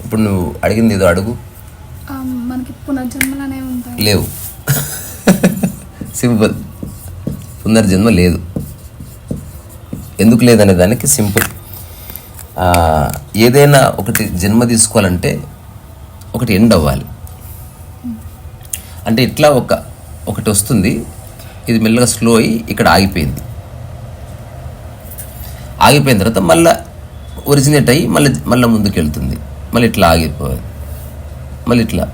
ఇప్పుడు నువ్వు అడిగింది ఏదో అడుగు. మనకి పునర్జన్మలనే ఉంటాయి? లేవు. సింపుల్. పునర్జన్మ లేదు. ఎందుకు లేదనే దానికి సింపుల్. ఏదైనా ఒకటి జన్మ తీసుకోవాలంటే ఒకటి ఎండ్ అవ్వాలి. అంటే ఇట్లా ఒకటి వస్తుంది, ఇది మెల్లగా స్లో అయ్యి ఇక్కడ ఆగిపోయింది. ఆగిపోయిన తర్వాత మళ్ళీ ఒరిజినేట్ అయ్యి మళ్ళీ ముందుకు వెళ్తుంది. మళ్ళీ ఇట్లా ఆగిపోయింది, మళ్ళీ ఇట్లా.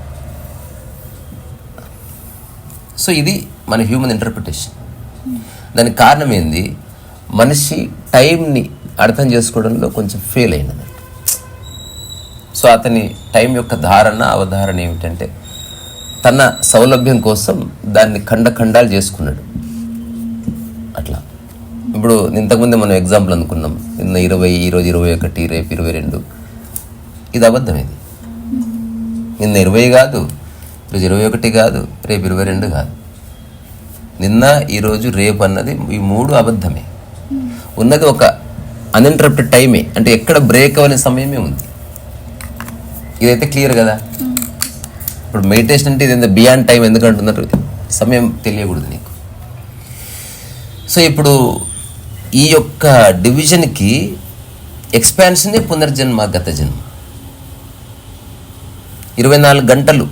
సో ఇది మన హ్యూమన్ ఇంటర్ప్రిటేషన్. దానికి కారణం ఏంది? మనిషి టైంని అర్థం చేసుకోవడంలో కొంచెం ఫెయిల్ అయినది. సో అతని టైం యొక్క అవధారణ ఏమిటంటే తన సౌలభ్యం కోసం దాన్ని ఖండాలు చేసుకున్నాడు. అట్లా ఇప్పుడు ఇంతకుముందే మనం ఎగ్జాంపుల్ అనుకున్నాం, నిన్న 20, ఈరోజు 21, రేపు 22. ఇది అబద్ధం. ఇది నిన్న 20 కాదు, ఈరోజు 21 కాదు, రేపు 22 కాదు. నిన్న, ఈరోజు, రేపు అన్నది ఈ 3 అబద్ధమే. ఉన్నది ఒక అన్ఇంటరప్టెడ్ టైమే, అంటే ఎక్కడ బ్రేక్ అవ్వని సమయమే ఉంది. ఇదైతే క్లియర్ కదా. ఇప్పుడు మెడిటేషన్ అంటే ఇది బియాండ్ టైం ఎందుకంటున్నారు? సమయం తెలియకూడదు నీకు. సో ఇప్పుడు ఈ యొక్క డివిజన్కి ఎక్స్పాన్షనే పునర్జన్మ, గత జన్మ. 24 గంటలు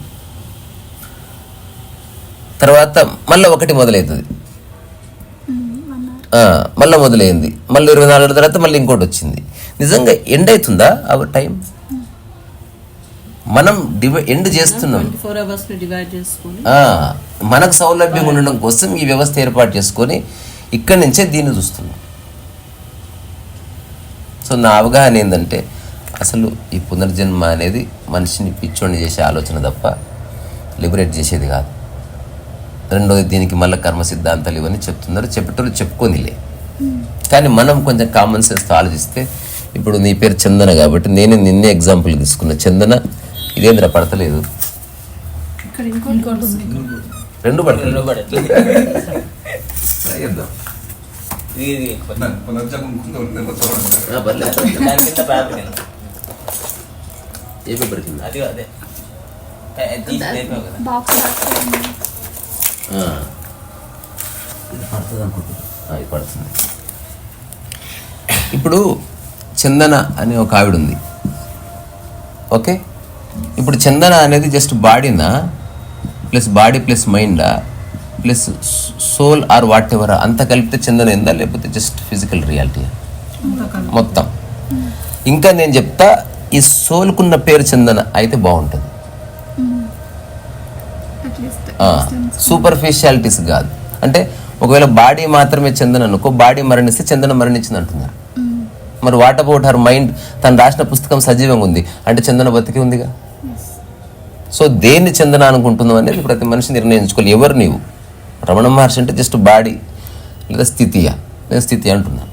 తర్వాత మళ్ళీ ఒకటి మొదలవుతుంది, మళ్ళీ మొదలైంది, మళ్ళీ 24 గంటల తర్వాత మళ్ళీ ఇంకోటి వచ్చింది. నిజంగా ఎండ్ అవుతుందా అవర్ టైం? మనం ఎండ్ చేస్తున్నాం. మనకు సౌలభ్యం ఉండడం కోసం ఈ వ్యవస్థ ఏర్పాటు చేసుకొని ఇక్కడి నుంచే దీన్ని చూస్తున్నాం. సో నా అవగాహన ఏంటంటే అసలు ఈ పునర్జన్మ అనేది మనిషిని పిచ్చోడిని చేసే ఆలోచన తప్ప లిబరేట్ చేసేది కాదు. రెండోది, దీనికి మళ్ళీ కర్మ సిద్ధాంతాలు ఇవన్నీ చెప్తున్నారు, చెప్పేటోళ్ళు చెప్పుకోనిలే. కానీ మనం కొంచెం కామన్ సెన్స్తో ఆలోచిస్తే, ఇప్పుడు నీ పేరు చందన కాబట్టి నేను నిన్నే ఎగ్జాంపుల్ తీసుకున్నా. చందన ఇదేంద్ర పడతలేదు, 2 పడతలేదు. ఏ పేపర్ కింద? పడుతుంది అనుకుంటున్నా, ఇది పడుతుంది. ఇప్పుడు చందన అనే ఒక ఆవిడ ఉంది, ఓకే. ఇప్పుడు చందన అనేది జస్ట్ బాడీనా, ప్లస్ బాడీ ప్లస్ మైండా, plus soul or whatever, అంత కలిపితే చందన ఏందా, లేకపోతే జస్ట్ ఫిజికల్ రియాలిటీ మొత్తం? ఇంకా నేను చెప్తా, ఈ సోల్కున్న పేరు చందన అయితే బాగుంటుంది. సూపర్ఫిషియాలిటీస్ కాదు. అంటే ఒకవేళ బాడీ మాత్రమే చందన అనుకో, బాడీ మరణిస్తే చందన మరణించింది అంటున్నారు. మరి వాట్ అబౌట్ హర్ మైండ్? తను రాసిన పుస్తకం సజీవంగా ఉంది అంటే చందన బతికి ఉందిగా. సో దేన్ని చందన అనుకుంటున్నావు అనేది ప్రతి మనిషి నిర్ణయించుకోవాలి. ఎవరు నీవు? రమణ మహర్షి అంటే జస్ట్ బాడీ లేదా స్థితియా? నేను స్థితి అంటున్నాను.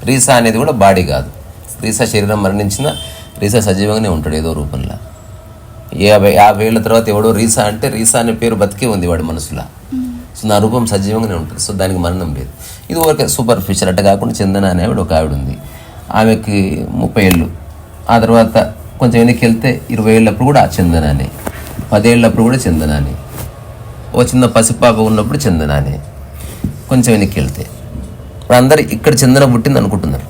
రీసా అనేది కూడా బాడీ కాదు. రీసా శరీరం మరణించిన రీసా సజీవంగానే ఉంటాడు ఏదో రూపంలో. 50 ఏళ్ళ తర్వాత ఎవడో రీసా అంటే రీసా అనే పేరు బతికే ఉంది వాడి మనసులో. సో నా రూపం సజీవంగానే ఉంటుంది. సో దానికి మరణం లేదు. ఇది ఒక సూపర్ఫిషియల్. అట్ట కాకుండా చందన అనేవాడు ఒక ఆవిడ ఉంది, ఆమెకి 30 ఏళ్ళు. ఆ తర్వాత కొంచెం వెనక్కి వెళ్తే 20 ఏళ్ళప్పుడు కూడా చందనానే, 10 ఏళ్ళప్పుడు కూడా చందనానే, ఓ చిన్న పసిపాప ఉన్నప్పుడు చందనానే. కొంచెం వెనక్కి వెళ్తే ఇప్పుడు అందరు ఇక్కడ చందన పుట్టింది అనుకుంటున్నారు.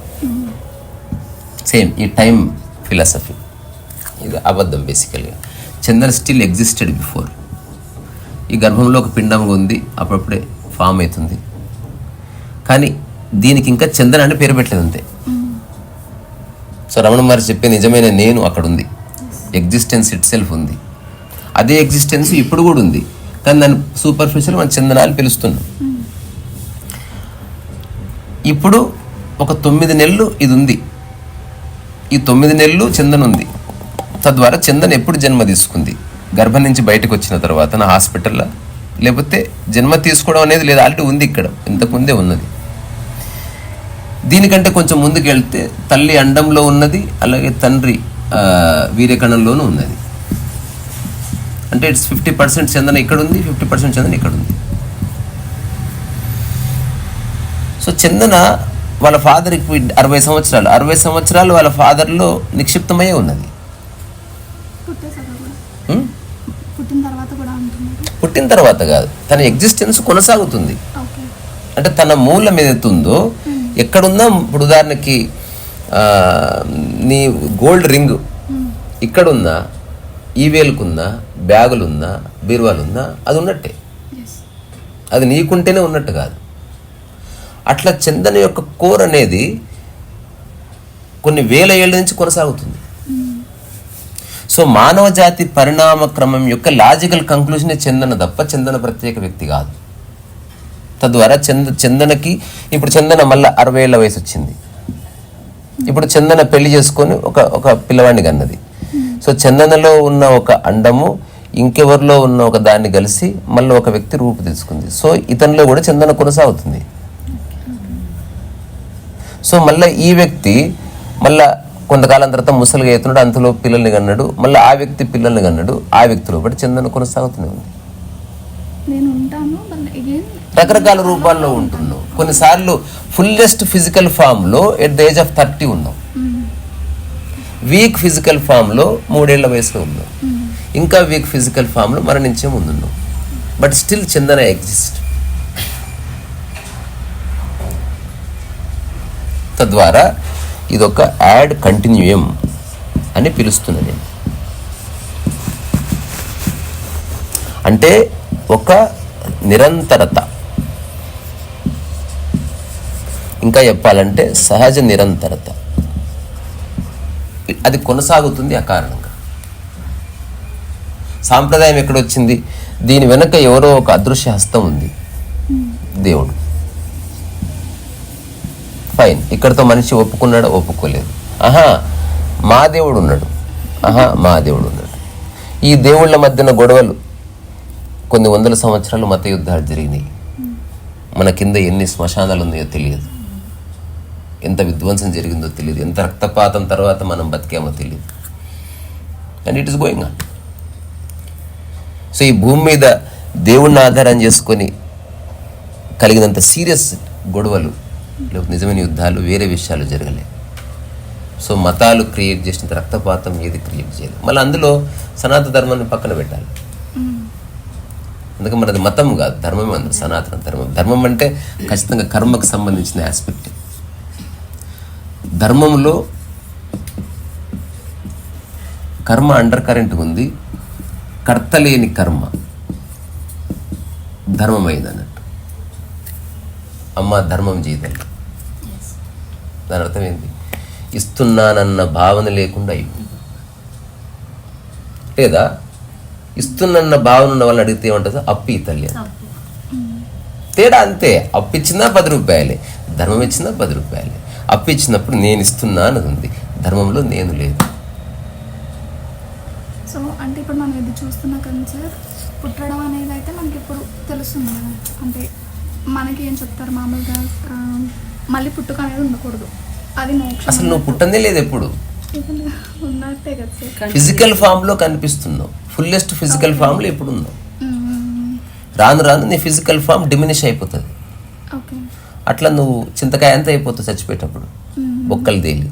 సేమ్ ఈ టైం ఫిలాసఫీ ఇది అబద్ధం. బేసికల్గా చందన స్టిల్ ఎగ్జిస్టెడ్ బిఫోర్. ఈ గర్భంలో ఒక పిండంగా ఉంది, అప్పుడప్పుడే ఫామ్ అవుతుంది. కానీ దీనికి ఇంకా చందన అంటే పేరు పెట్టలేదు అంతే. సో రమణ మహర్షి చెప్పే నిజమైన నేను అక్కడ ఉంది, ఎగ్జిస్టెన్స్ ఇట్ సెల్ఫ్ ఉంది. అదే ఎగ్జిస్టెన్స్ ఇప్పుడు కూడా ఉంది, కానీ దాన్ని సూపర్ఫిషియల్ మనం చందనాలు పిలుస్తున్నాం. ఇప్పుడు ఒక 9 నెలలు ఇది ఉంది, ఈ 9 నెలలు చందన ఉంది. తద్వారా చందన ఎప్పుడు జన్మ తీసుకుంది? గర్భం నుంచి బయటకు వచ్చిన తర్వాత నా హాస్పిటల్లో, లేకపోతే జన్మ తీసుకోవడం అనేది లేదు, ఆల్రెడీ ఉంది ఇక్కడ, ఇంతకుముందే ఉన్నది. దీనికంటే కొంచెం ముందుకు వెళ్తే తల్లి అండంలో ఉన్నది, అలాగే తండ్రి వీర్యకణంలోనూ ఉన్నది. అంటే ఇట్స్ 50% చందన ఇక్కడ ఉంది, 50% చందన ఇక్కడ ఉంది. సో చందన వాళ్ళ ఫాదర్కి 60 సంవత్సరాలు వాళ్ళ ఫాదర్లో నిక్షిప్తమై ఉన్నది. పుట్టేసాక కూడా హ్మ్? పుట్టిన తర్వాత కూడా అంటున్నారు. పుట్టిన తర్వాత కాదు, తన ఎగ్జిస్టెన్స్ కొనసాగుతుంది. ఓకే. అంటే తన మూలం ఏదైతుందో ఎక్కడుందా, ఇప్పుడు ఉదాహరణకి నీ గోల్డ్ రింగ్ ఇక్కడుందా, ఈ వేలుకుందా, బ్యాగులుందా, బీరువాలుందా, అది ఉన్నట్టే. ఎస్. అది నీకుంటేనే ఉన్నట్టు కాదు. అట్లా చందన యొక్క కోర్ అనేది కొన్ని వేల ఏళ్ళ నుంచి కొనసాగుతుంది. సో మానవ జాతి పరిణామ క్రమం యొక్క లాజికల్ కంక్లూజనే చందన తప్ప చందన ప్రత్యేక వ్యక్తి కాదు. తద్వారా చందనకి ఇప్పుడు చందన మళ్ళీ 60 ఏళ్ళ వయసు వచ్చింది. ఇప్పుడు చందన పెళ్లి చేసుకొని ఒక పిల్లవాడిని కన్నది. సో చందనలో ఉన్న ఒక అండము ఇంకెవరిలో ఉన్న ఒక దాన్ని కలిసి మళ్ళీ ఒక వ్యక్తి రూపు తీసుకుంది. సో ఇతనిలో కూడా చందన కొనసాగుతుంది. సో మళ్ళీ ఈ వ్యక్తి మళ్ళా కొంతకాలం తర్వాత ముసలిగా అవుతున్నాడు, అంతలో పిల్లల్ని కన్నాడు, మళ్ళీ ఆ వ్యక్తి పిల్లల్ని కన్నాడు, ఆ వ్యక్తిలో బట్టి చందన కొనసాగుతూనే ఉంది. నేను ఉంటాను మళ్ళీ అగైన్ రకరకాల రూపాల్లో ఉంటున్నావు. కొన్నిసార్లు ఫుల్లెస్ట్ ఫిజికల్ ఫామ్లో ఎట్ ద ఏజ్ ఆఫ్ 30 ఉన్నావు, వీక్ ఫిజికల్ ఫామ్లో 3 ఏళ్ల వయసులో ఉన్నావు, ఇంకా వీక్ ఫిజికల్ ఫామ్లో మరణించే ముందున్నావు. But still Chandana exist. తద్వారా ఇదొక యాడ్ కంటిన్యూయం అని పిలుస్తున్నా నేను. అంటే ఒక నిరంతరత, ఇంకా చెప్పాలంటే సహజ నిరంతరత, అది కొనసాగుతుంది అకారణంగా. సాంప్రదాయం ఎక్కడొచ్చింది? దీని వెనక ఎవరో ఒక అదృశ్య హస్తం ఉంది, దేవుడు. ఫైన్, ఇక్కడతో మనిషి ఒప్పుకున్నాడు, ఒప్పుకోలేదు. మా దేవుడు ఉన్నాడు, మా దేవుడు ఉన్నాడు. ఈ దేవుళ్ళ మధ్యన గొడవలు కొన్ని వందల సంవత్సరాలు మత యుద్ధాలు జరిగినాయి. మన కింద ఎన్ని శ్మశానాలు ఉన్నాయో తెలియదు, ఎంత విధ్వంసం జరిగిందో తెలియదు, ఎంత రక్తపాతం తర్వాత మనం బతికామో తెలియదు. And it is going on. So ఈ భూమి మీద దేవుణ్ణి ఆధారం చేసుకొని కలిగినంత సీరియస్ గొడవలు, లేకపోతే నిజమైన యుద్ధాలు, వేరే విషయాలు జరగలేదు. సో మతాలు క్రియేట్ చేసినంత రక్తపాతం ఏది క్రియేట్ చేయలేదు. మళ్ళీ అందులో సనాతన ధర్మాన్ని పక్కన పెట్టాలి. అందుకే మనది మతం కాదు, ధర్మమే అందరు సనాతన ధర్మం. ధర్మం అంటే ఖచ్చితంగా కర్మకు సంబంధించిన ఆస్పెక్ట్. ధర్మంలో కర్మ అండర్ కరెంట్ ఉంది, కర్త లేని కర్మ ధర్మమైంది అన్నట్టు. అమ్మ ధర్మం చేయదండి, దాని అర్థం ఏంటి? ఇస్తున్నానన్న భావన లేకుండా అయిపోయింది. లేదా ఇస్తున్న భావన ఉన్న వాళ్ళని అడిగితే ఏమంటుంది? అప్పు ఈ తల్లి. తేడా అంతే. అప్పు ఇచ్చినా 10 రూపాయలే, ధర్మం ఇచ్చినా 10 రూపాయలే. అప్పు ఇచ్చినప్పుడు నేను ఇస్తున్నా అన్నది ఉంది, ధర్మంలో నేను లేదు. సో అంటే ఇప్పుడు మనం ఇది చూస్తున్న కల్చర్ పుట్టడం అనేది అయితే మనకి ఇప్పుడు తెలుస్తుంది కదా. అంటే మనకి ఏం చెప్తారు మామూలుగా, మళ్ళీ పుట్టుక అనేది ఉండకూడదు, అది మోక్షం. అసలు నువ్వు పుట్టందే లేదు ఎప్పుడు, ఉన్నట్టే కదా సార్. ఫిజికల్ ఫామ్ లో కనిపిస్తున్నావు, ఫుల్లెస్ట్ ఫిజికల్ ఫామ్ లో ఎప్పుడు ఉన్నావు. రాను రాను నీ ఫిజికల్ ఫామ్ డిమినిష్ అయిపోతుంది. ఓకే. అట్లా నువ్వు చింతకాయ అంతా అయిపోతావు చచ్చిపోయేటప్పుడు, బొక్కలు తేలి.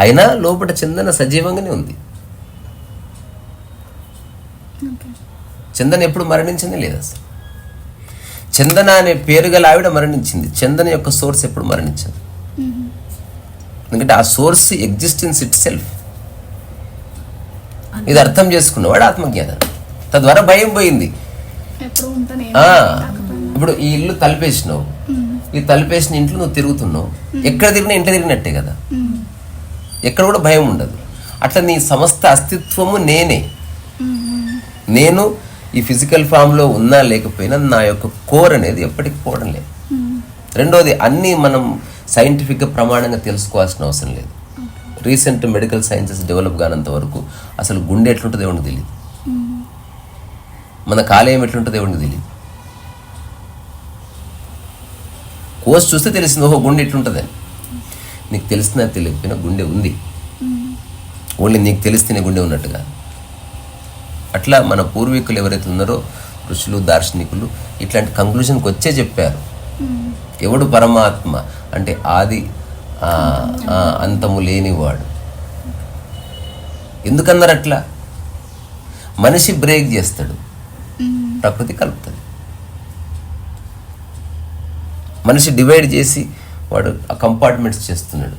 అయినా లోపల చందన సజీవంగానే ఉంది. ఓకే. చందన ఎప్పుడు మరణించింది లేదు అసలు. చందన అనే పేరు గల ఆవిడ మరణించింది, చందన యొక్క సోర్స్ ఎప్పుడు మరణించింది. ఎందుకంటే ఆ సోర్స్ ఎగ్జిస్టెన్స్ ఇట్ సెల్ఫ్. ఇది అర్థం చేసుకున్నవాడు ఆత్మజ్ఞానం. తద్వారా భయం పోయింది. ఎప్పుడు ఉంటానే ఇప్పుడు ఈ ఇల్లు తలుపేసినావు, ఈ తలుపేసిన ఇంట్లో నువ్వు తిరుగుతున్నావు, ఎక్కడ తిరిగినా ఇంట్లో తిరిగినట్టే కదా, ఎక్కడ కూడా భయం ఉండదు. అట్లా నీ సమస్త అస్తిత్వము నేనే. నేను ఈ ఫిజికల్ ఫామ్లో ఉన్నా లేకపోయినా నా యొక్క కోర్ అనేది ఎప్పటికి పోవడం లేదు. రెండోది, అన్నీ మనం సైంటిఫిక్గా ప్రమాణంగా తెలుసుకోవాల్సిన అవసరం లేదు. రీసెంట్ మెడికల్ సైన్సెస్ డెవలప్ కానంత వరకు అసలు గుండె ఎట్లుంటుందో ఎవరికి తెలియదు, మన కాలేయం ఎట్లుంటుందో ఎవరికి తెలియదు. కోర్స్ చూస్తే తెలిసింది, ఓహో గుండె ఎట్లుంటుందని. నీకు తెలిసినా తెలియకపోయినా గుండె ఉంది, ఓన్లీ నీకు తెలిస్తేనే గుండె ఉన్నట్టుగా. అట్లా మన పూర్వీకులు ఎవరైతే ఉన్నారో, ఋషులు, దార్శనికులు ఇట్లాంటి కంక్లూషన్కి వచ్చే చెప్పారు. ఎవడు పరమాత్మ అంటే ఆది అంతము లేనివాడు. ఎందుకన్నారు అట్లా? మనిషి బ్రేక్ చేస్తాడు, ప్రకృతి కలుపుతుంది. మనిషి డివైడ్ చేసి వాడు ఆ కంపార్ట్మెంట్స్ చేస్తున్నాడు,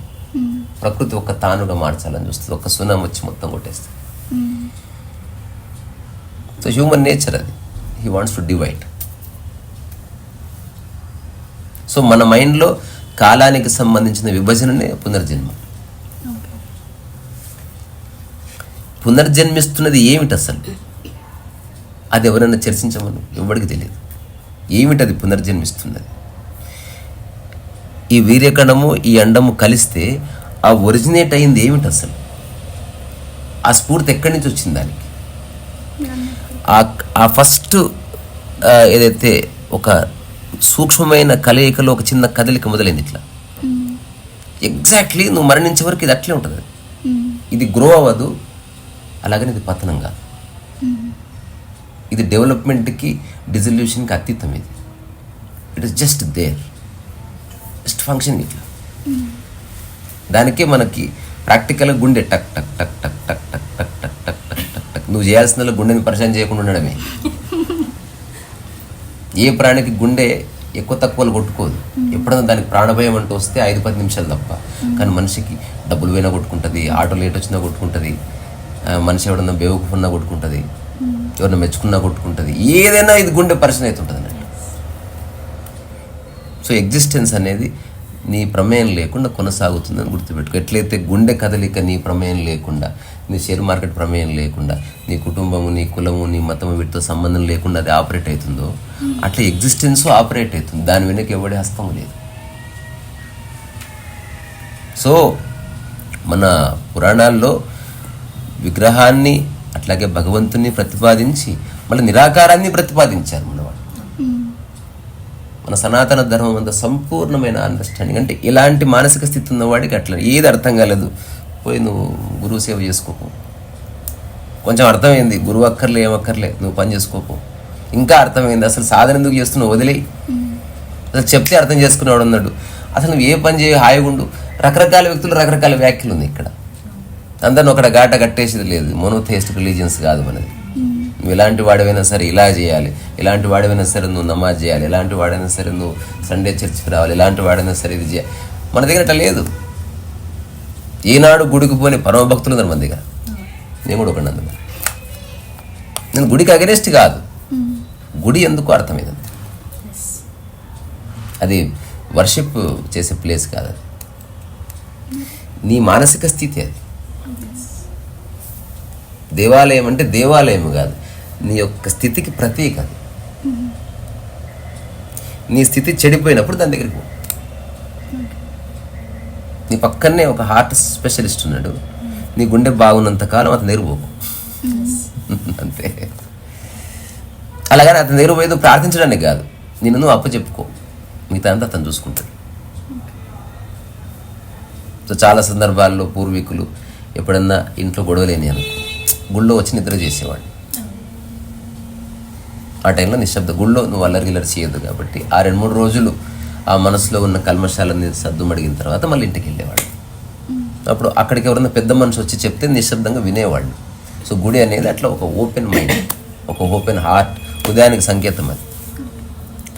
ప్రకృతి ఒక తానుగా మార్చాలని చూస్తుంది. ఒక సునామీ వచ్చి మొత్తం కొట్టేస్తుంది. సో హ్యూమన్ నేచర్ అది, he wants to divide. So మన మైండ్లో కాలానికి సంబంధించిన విభజననే పునర్జన్మ. పునర్జన్మిస్తున్నది ఏమిటి అసలు? అది ఎవరైనా చర్చించమని ఎవరికి తెలియదు. ఏమిటి అది పునర్జన్మిస్తున్నది? ఈ వీర్యకణము ఈ అండము కలిస్తే ఆ ఒరిజినేట్ అయింది ఏమిటి అసలు? ఆ స్ఫూర్తి ఎక్కడి నుంచి వచ్చింది దానికి? ఆ ఫస్ట్ ఏదైతే ఒక సూక్ష్మమైన కలయికలో ఒక చిన్న కదలిక మొదలైంది ఇట్లా. ఎగ్జాక్ట్లీ నువ్వు మరణించే వరకు ఇది అట్లే ఉంటుంది. ఇది గ్రో అవ్వదు, అలాగని ఇది పతనం కాదు. ఇది డెవలప్మెంట్కి డిజల్యూషన్కి అతీతం. ఇది it is just there, just function ఇట్లా. దానికే మనకి ప్రాక్టికల్గా గుండె టక్ టక్ టక్ టక్ టక్ టక్ టక్ టక్ టక్ టక్ టక్ టక్. నువ్వు చేయాల్సిన గుండెని పరిచయం చేయకుండా ఉండడమే. ఏ ప్రాణికి గుండె ఎక్కువ తక్కువలు కొట్టుకోదు. ఎప్పుడైనా దానికి ప్రాణభయం అంటూ వస్తే 5-10 నిమిషాలు తప్ప. కానీ మనిషికి డబ్బులు పోయినా కొట్టుకుంటుంది, ఆటో లేట్ వచ్చినా కొట్టుకుంటుంది, మనిషి ఎవడన్నా బేవకున్నా కొట్టుకుంటుంది, ఎవరన్నా మెచ్చుకున్నా కొట్టుకుంటుంది. ఏదైనా ఇది గుండె పరిచయం అవుతుంటుంది అన్నట్టు. సో ఎగ్జిస్టెన్స్ అనేది నీ ప్రమేయం లేకుండా కొనసాగుతుందని గుర్తుపెట్టుకో. ఎట్లయితే గుండె కదలిక నీ ప్రమేయం లేకుండా, నీ షేర్ మార్కెట్ ప్రమేయం లేకుండా, నీ కుటుంబము, నీ కులము, నీ మతము వీటితో సంబంధం లేకుండా అది ఆపరేట్ అవుతుందో, అట్లా ఎగ్జిస్టెన్స్ ఆపరేట్ అవుతుంది. దాని వెనక ఎవడి హస్తము లేదు. సో మన పురాణాల్లో విగ్రహాన్ని అట్లాగే భగవంతుని ప్రతిపాదించి మళ్ళీ నిరాకారాన్ని ప్రతిపాదించారు మనవాడు. మన సనాతన ధర్మం అంత సంపూర్ణమైన అండర్స్టాండింగ్. అంటే ఇలాంటి మానసిక స్థితి ఉన్నవాడికి అట్లా ఏది అర్థం కాలేదు, పోయి నువ్వు గురువు సేవ చేసుకోకు. కొంచెం అర్థమైంది, గురువు అక్కర్లే ఏమక్కర్లే, నువ్వు పని చేసుకోకు. ఇంకా అర్థమైంది, అసలు సాధన ఎందుకు చేస్తున్నావు వదిలేయి. అసలు చెప్తే అర్థం చేసుకునేవాడు ఉన్నాడు. అసలు నువ్వు ఏ పని చేయ హాయిగుండు. రకరకాల వ్యక్తులు రకరకాల వ్యాఖ్యలు ఉంది ఇక్కడ. అందరిని ఒకటి గాట కట్టేసేది లేదు. మోనోథియిస్టిక్ రిలీజియన్స్ కాదు మనది. నువ్వు ఎలాంటి వాడివైనా సరే ఇలా చేయాలి, ఎలాంటి వాడివైనా సరే నువ్వు నమాజ్ చేయాలి, ఎలాంటి వాడైనా సరే నువ్వు సండే చర్చికి రావాలి, ఎలాంటి వాడైనా సరే ఇది చేయాలి. మన దగ్గర అట్లా లేదు. ఈనాడు గుడికి పోని పరమ భక్తులు ఉన్నారు మన దగ్గర. నేను కూడా ఒకటి అందులో. నేను గుడికి అగెనిస్ట్ కాదు, గుడి ఎందుకు అర్థమైంది. అది వర్షిప్ చేసే ప్లేస్ కాదు, అది నీ మానసిక స్థితి. అది దేవాలయం అంటే దేవాలయం కాదు, నీ యొక్క స్థితికి ప్రతీక. అది నీ స్థితి చెడిపోయినప్పుడు దాని దగ్గరికి పో. నీ పక్కనే ఒక హార్ట్ స్పెషలిస్ట్ ఉన్నాడు, నీ గుండె బాగున్నంత కాలం అతని దగ్గర పోకు. అంతే. అలాగని అతని దగ్గర పోయేది ప్రార్థించడానికి కాదు, నేను నువ్వు అప్పచెప్పుకో, మిగతా అంతా అతను చూసుకుంటాడు. సో చాలా సందర్భాల్లో పూర్వీకులు ఎప్పుడన్నా ఇంట్లో గొడవలేని అనుకో గుళ్ళో వచ్చి నిద్ర చేసేవాడు. ఆ టైంలో నిశ్శబ్ద, గుళ్ళో నువ్వు అల్లరి చేయొద్దు కాబట్టి ఆ 2-3 రోజులు ఆ మనసులో ఉన్న కల్మషాలని సద్దుమడిగిన తర్వాత మళ్ళీ ఇంటికి వెళ్ళేవాడు. అప్పుడు అక్కడికి ఎవరైనా పెద్ద మనిషి వచ్చి చెప్తే నిశ్శబ్దంగా వినేవాళ్ళు. సో గుడి అనేది అట్లా ఒక ఓపెన్ మైండ్, ఒక ఓపెన్ హార్ట్, ఉదయానికి సంకేతం అది.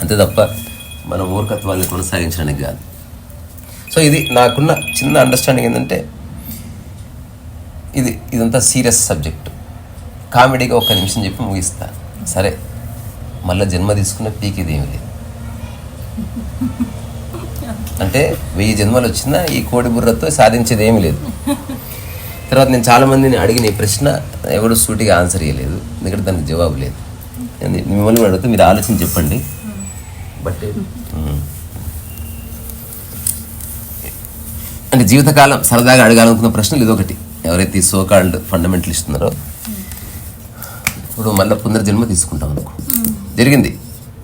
అంతే తప్ప మన మూర్ఖత్వాన్ని కొనసాగించడానికి కాదు. సో ఇది నాకున్న చిన్న అండర్స్టాండింగ్ ఏంటంటే, ఇదంతా సీరియస్ సబ్జెక్ట్. కామెడీగా 1 నిమిషం చెప్పి ముగిస్తా. సరే, మళ్ళీ జన్మ తీసుకున్న పీకిది ఏమి లేదు. అంటే 1000 జన్మలు వచ్చినా ఈ కోడి బుర్రతో సాధించేది ఏమీ లేదు. తర్వాత నేను చాలామందిని అడిగిన ఈ ప్రశ్న ఎవరు సూటిగా ఆన్సర్ చేయలేదు, ఎందుకంటే దానికి జవాబు లేదు. మిమ్మల్ని అడిగితే మీరు ఆలోచించి చెప్పండి. బట్ అంటే జీవితకాలం సరదాగా అడగాలనుకున్న ప్రశ్నలు ఇదొకటి. ఎవరైతే ఈ సోకాల్డ్ ఫండమెంటలిస్ట్ ఉన్నారో, ఇప్పుడు మళ్ళీ పునర్జన్మ తీసుకుంటాం అనుకో, జరిగింది,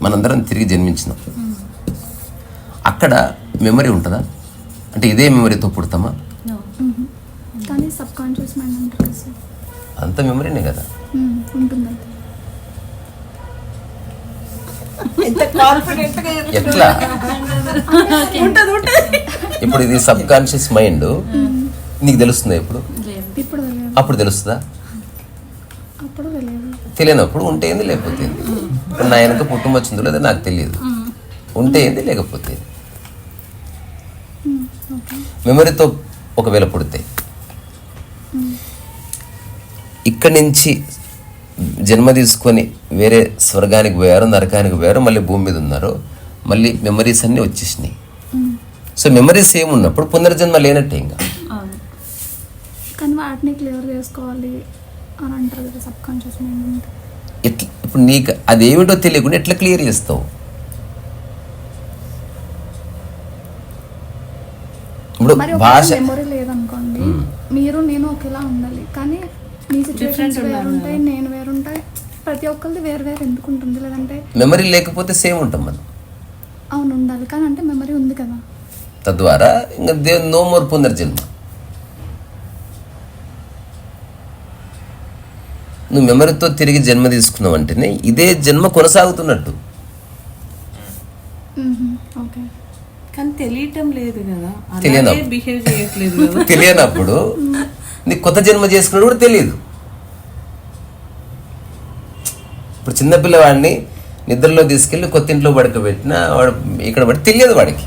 మనందరం తిరిగి జన్మించినాం. అక్కడ మెమరీ ఉంటుందా? అంటే ఇదే మెమరీతో పుడతామా? కానీ సబ్ కాన్షియస్ మైండ్ ఉంటుంది సార్. అంత మెమరీనే కదా ఉంటుంది. ఎట్లా ఇప్పుడు ఇది సబ్ కాన్షియస్ మైండ్ నీకు తెలుస్తుందా ఇప్పుడు ఇప్పుడు తెలియదు, అప్పుడు తెలుస్తుందా అప్పుడు తెలియదు. తెలియనప్పుడు ఉంటే ఏంది లేకపోతే ఏంది. ఇప్పుడు నా వెనక కుటుంబం వచ్చిందో లేదో నాకు తెలియదు, ఉంటే ఏంది లేకపోతే ఏంది. మెమరీతో ఒకవేళ పుడితే ఇక్కడి నుంచి జన్మ తీసుకొని వేరే స్వర్గానికి పోయారు, నరకానికి పోయారు, మళ్ళీ భూమి మీద ఉన్నారు, మళ్ళీ మెమరీస్ అన్నీ వచ్చేసినాయి. సో మెమరీస్ ఏమున్నప్పుడు పునర్జన్మ లేనట్టే ఇంకా. కానీ వాటిని క్లియర్ చేసుకోవాలి అని అంటారు కదా సబ్ కాన్షియస్ మైండ్. ఎట్లా ఇప్పుడు నీకు అదేమిటో తెలియకుండా ఎట్లా క్లియర్ చేస్తావు? ఇప్పుడు మరి భాష మెమొరీ లేదనుకోండి, మీరు నేను ఒకేలా ఉండాలి, కానీ మీ సిచ్యువేషన్స్ వేరుంటాయి, నేను వేరుంటాయి, ప్రతి ఒక్కరిది వేరు వేరు ఎందుకు ఉంటుంది? లేదంటే మెమరీ లేకపోతే సేమ్ ఉంటాం మనం. అవును ఉండాలి, కానీ అంటే మెమరీ ఉంది కదా, తద్వారా ఇంకా నో మోర్ పునర్జన్మ. నువ్వు మెమరీతో తిరిగి జన్మ తీసుకున్నావు అంటేనే ఇదే జన్మ కొనసాగుతున్నట్టు. ఓకే. కానీ తెలియటం లేదు కదా, తెలియనప్పుడు. బిహేవ్ చేయట్లేదు కదా. తెలియనప్పుడు నీకు కొత్త జన్మ చేసుకున్నాడు కూడా తెలియదు. ఇప్పుడు చిన్నపిల్లవాడిని నిద్రలో తీసుకెళ్ళి కొత్త ఇంట్లో పడుకోబెట్టినా వాడు ఇక్కడ పడి తెలియదు వాడికి.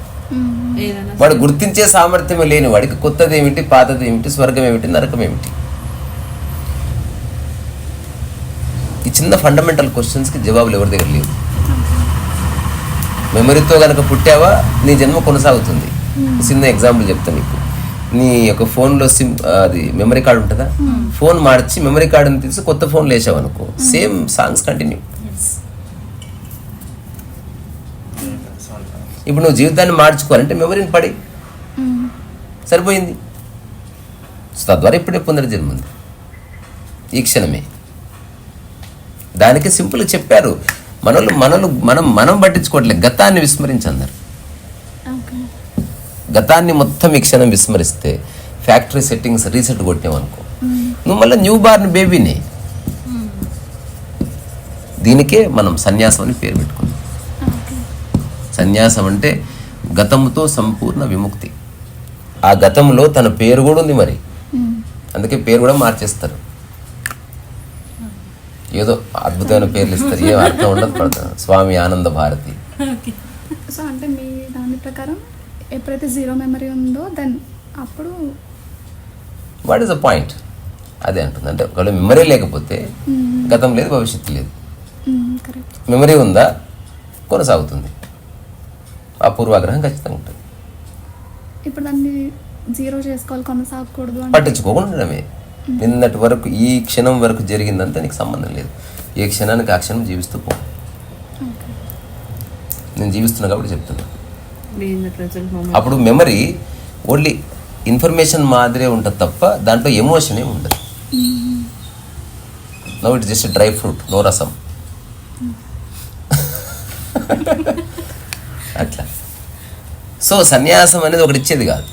ఏదైనా వాడు గుర్తించే సామర్థ్యమే లేని వాడికి కొత్తది ఏమిటి, పాతది ఏమిటి, స్వర్గం ఏమిటి, నరకం ఏమిటి, ఈ చిన్న ఫండమెంటల్ క్వశ్చన్స్కి జవాబులు ఎవరి దగ్గర లేవు. మెమరీతో కనుక పుట్టావా నీ జన్మ కొనసాగుతుంది. చిన్న ఎగ్జాంపుల్ చెప్తాను నీకు. నీ యొక్క ఫోన్లో అది మెమరీ కార్డు ఉంటుందా, ఫోన్ మార్చి మెమరీ కార్డుని తీసి కొత్త ఫోన్లో వేసావు అనుకో, సేమ్ సాంగ్స్ కంటిన్యూ. ఇప్పుడు నువ్వు జీవితాన్ని మార్చుకోవాలంటే మెమరీని పడి సరిపోయింది. సో తద్వారా ఇప్పుడే పునర్జన్మ ఉంది, ఈ క్షణమే. దానికి సింపుల్గా చెప్పారు మనం పట్టించుకోవట్లేదు, గతాన్ని విస్మరించన్నారు. గతాన్ని మొత్తం ఈ క్షణం విస్మరిస్తే ఫ్యాక్టరీ సెట్టింగ్స్ రీసెట్ కొట్టినావనుకో, నువ్వు మళ్ళీ న్యూ బార్న్ బేబీని. దీనికే మనం సన్యాసం అని పేరు పెట్టుకున్నాం. సన్యాసం అంటే గతంతో సంపూర్ణ విముక్తి. ఆ గతంలో తన పేరు కూడా ఉంది మరి, అందుకే పేరు కూడా మార్చేస్తారు. ఏదో అద్భుతమైన పేర్లు ఇస్తారు, ఏం అర్థం ఉండదు పడుతుంది. స్వామి ఆనంద భారతి. సో అంటే మీ దాని ప్రకారం ఎప్పుడైతే జీరో మెమరీ ఉందో దెన్ అప్పుడు వాట్ ఈస్ ద పాయింట్? అదే అంటుంది. అంటే ఒకవేళ మెమరీ లేకపోతే గతం లేదు, భవిష్యత్తు లేదు. కరెక్ట్. మెమరీ ఉందా కొనసాగుతుంది, ఆ పూర్వాగ్రహం ఖచ్చితంగా ఉంటుంది. ఇప్పుడు దాన్ని జీరో చేసుకోవాలి, కొనసాగకూడదు అంటే పట్టించుకోకుండా ఉండడమే. నిన్నటి వరకు ఈ క్షణం వరకు జరిగిందంతా నీకు సంబంధం లేదు. ఏ క్షణానికి ఆ క్షణం జీవిస్తూ పో. నేను జీవిస్తున్నా కాబట్టి చెప్తున్నా. అప్పుడు మెమరీ ఓన్లీ ఇన్ఫర్మేషన్ మాదిరే ఉంటుంది తప్ప దాంట్లో ఎమోషనే ఉండదు. No it just dry fruit, no రసం. అట్లా. సో సన్యాసం అనేది ఒకటి ఇచ్చేది కాదు,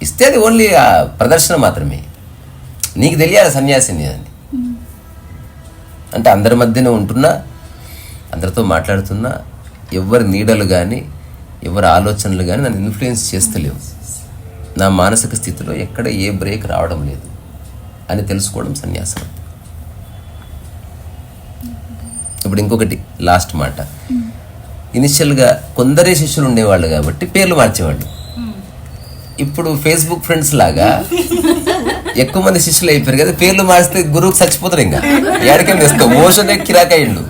ఇస్తే అది ఓన్లీ ఆ ప్రదర్శన మాత్రమే. నీకు తెలియాలి సన్యాసిని అని. అంటే అందరి మధ్యనే ఉంటున్నా, అందరితో మాట్లాడుతున్నా, ఎవరి నీడలు కానీ ఎవరి ఆలోచనలు కానీ నన్ను ఇన్ఫ్లుయెన్స్ చేస్తలేవు, నా మానసిక స్థితిలో ఎక్కడ ఏ బ్రేక్ రావడం లేదు అని తెలుసుకోవడం సన్యాసం. ఇప్పుడు ఇంకొకటి లాస్ట్ మాట. ఇనిషియల్గా కొందరే శిష్యులు ఉండేవాళ్ళు కాబట్టి పేర్లు మార్చేవాళ్ళు. ఇప్పుడు ఫేస్బుక్ ఫ్రెండ్స్ లాగా ఎక్కువ మంది శిష్యులు అయిపోయారు కదా, పేర్లు మార్చితే గురువుకి చచ్చిపోతారు. ఇంకా ఏడకేం తెస్తావు, మోషనే కిరాకయ్యిండు,